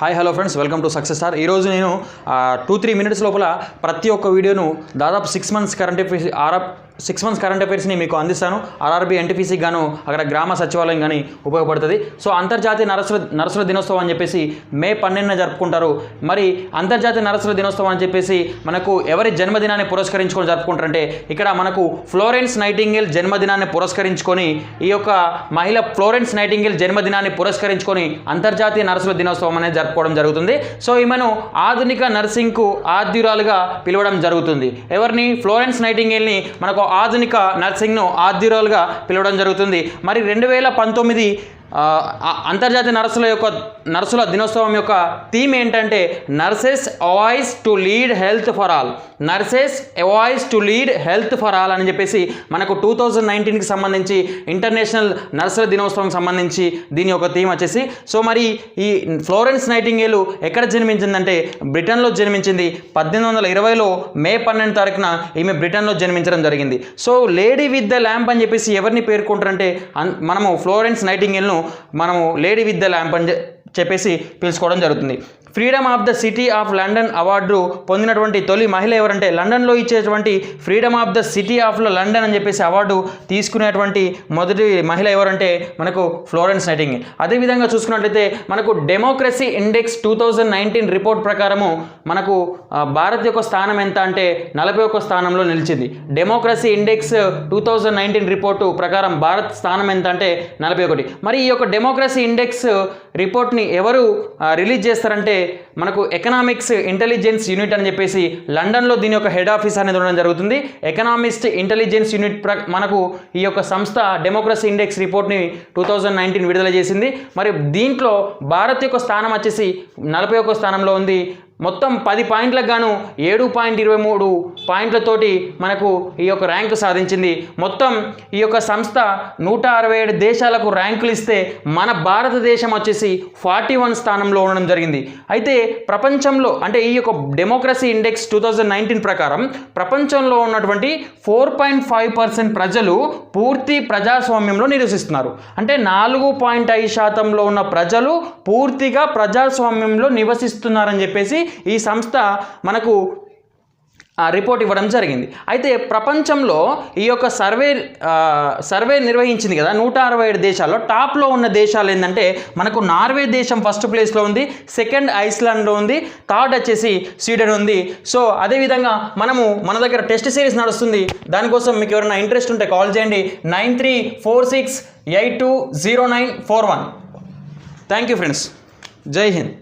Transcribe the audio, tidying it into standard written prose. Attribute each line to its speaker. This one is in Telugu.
Speaker 1: Hi hello friends, welcome to success star. ఈరోజు నేను 2-3 మినిట్స్ లోపల ప్రతి ఒక్క వీడియోను దాదాపు 6 మంత్స్ కరెంట్ అఫైర్స్ని మీకు అందిస్తాను. ఆర్ఆర్బీ ఎన్టీపీసీకి గాను అక్కడ గ్రామ సచివాలయం కానీ ఉపయోగపడుతుంది. సో అంతర్జాతీయ నర్సుల దినోత్సవం అని చెప్పేసి మే 12న జరుపుకుంటారు. మరి అంతర్జాతీయ నర్సుల దినోత్సవం అని చెప్పేసి మనకు ఎవరి జన్మదినాన్ని పురస్కరించుకొని జరుపుకుంటారంటే ఇక్కడ మనకు ఫ్లోరెన్స్ నైటింగేల్ జన్మదినాన్ని పురస్కరించుకొని ఈ యొక్క మహిళ ఫ్లోరెన్స్ నైటింగేల్ జన్మదినాన్ని పురస్కరించుకొని అంతర్జాతీయ నర్సుల దినోత్సవం అనేది జరుపుకోవడం జరుగుతుంది. సో ఈమెను ఆధునిక నర్సింగ్కు ఆద్యురాలుగా పిలవడం జరుగుతుంది. ఎవరిని? ఫ్లోరెన్స్ నైటింగేల్ని మనకు ఆధునిక నర్సింగ్ను ఆద్యురాలుగా పిలవడం జరుగుతుంది. మరి 2019 అంతర్జాతీయ నర్సుల దినోత్సవం యొక్క థీమ్ ఏంటంటే nurses voice to lead health for all. Nurses voice to lead health for all అని చెప్పేసి మనకు 2019కి సంబంధించి ఇంటర్నేషనల్ నర్సుల దినోత్సవం సంబంధించి దీని యొక్క థీమ్ వచ్చేసి. సో మరి ఈ ఫ్లోరెన్స్ నైటింగేల్ ఎక్కడ జన్మించిందంటే బ్రిటన్లో జన్మించింది. 1820లో మే 12 తారీఖున ఈమె బ్రిటన్లో జన్మించడం జరిగింది. So lady with the lamp అని చెప్పేసి ఎవరిని పేర్కొంటారంటే మనము ఫ్లోరెన్స్ నైటింగేల్ను మనము లేడీ విత్ ద ల్యాంప్ అని చెప్పేసి పిలుచుకోవడం జరుగుతుంది. Freedom of the city of London award పొందినటువంటి తొలి మహిళ ఎవరంటే లండన్లో ఇచ్చేటువంటి freedom of the city of London అని చెప్పేసి అవార్డు తీసుకునేటువంటి మొదటి మహిళ ఎవరంటే మనకు ఫ్లోరెన్స్ నైటింగేల్. అదేవిధంగా చూసుకున్నట్లయితే మనకు డెమోక్రసీ ఇండెక్స్ 2019 రిపోర్ట్ ప్రకారము మనకు భారత్ యొక్క స్థానం ఎంత అంటే 41వ స్థానంలో నిలిచింది. డెమోక్రసీ ఇండెక్స్ 2019 రిపోర్టు ప్రకారం భారత్ స్థానం ఎంత అంటే 41. మరి ఈ యొక్క డెమోక్రసీ ఇండెక్స్ రిపోర్ట్ని ఎవరు రిలీజ్ చేస్తారంటే మనకు ఎకనామిక్స్ ఇంటెలిజెన్స్ యూనిట్ అని చెప్పేసి లండన్లో దీని యొక్క హెడ్ ఆఫీస్ అనేది ఉండడం జరుగుతుంది. ఎకనామిస్ట్ ఇంటెలిజెన్స్ యూనిట్ మనకు ఈ యొక్క సంస్థ డెమోక్రసీ ఇండెక్స్ రిపోర్ట్ని 2019 విడుదల చేసింది. మరి దీంట్లో భారత్ యొక్క స్థానం వచ్చేసి 41వ స్థానంలో ఉంది. మొత్తం 10 పాయింట్లకు గాను 7.23 పాయింట్లతోటి మనకు ఈ యొక్క ర్యాంకు సాధించింది. మొత్తం ఈ యొక్క సంస్థ 167 దేశాలకు ర్యాంకులు ఇస్తే మన భారతదేశం వచ్చేసి 41 స్థానంలో ఉండడం జరిగింది. అయితే ప్రపంచంలో అంటే ఈ యొక్క డెమోక్రసీ ఇండెక్స్ 2019 ప్రకారం ప్రపంచంలో ఉన్నటువంటి 4.5% ప్రజలు పూర్తి ప్రజాస్వామ్యంలో నివసిస్తున్నారు. అంటే 4.5% ఉన్న ప్రజలు పూర్తిగా ప్రజాస్వామ్యంలో నివసిస్తున్నారని చెప్పేసి ఈ సంస్థ మనకు రిపోర్ట్ ఇవ్వడం జరిగింది. అయితే ప్రపంచంలో ఈ యొక్క సర్వే నిర్వహించింది కదా 167 దేశాల్లో టాప్లో ఉన్న దేశాలు ఏంటంటే మనకు నార్వే దేశం ఫస్ట్ ప్లేస్లో ఉంది, సెకండ్ ఐస్లాండ్లో ఉంది, థర్డ్ వచ్చేసి స్వీడన్ ఉంది. సో అదేవిధంగా మన దగ్గర టెస్ట్ సిరీస్ నడుస్తుంది. దానికోసం మీకు ఎవరైనా ఇంట్రెస్ట్ ఉంటే కాల్ చేయండి 9346820941. Thank you friends. జై హింద్.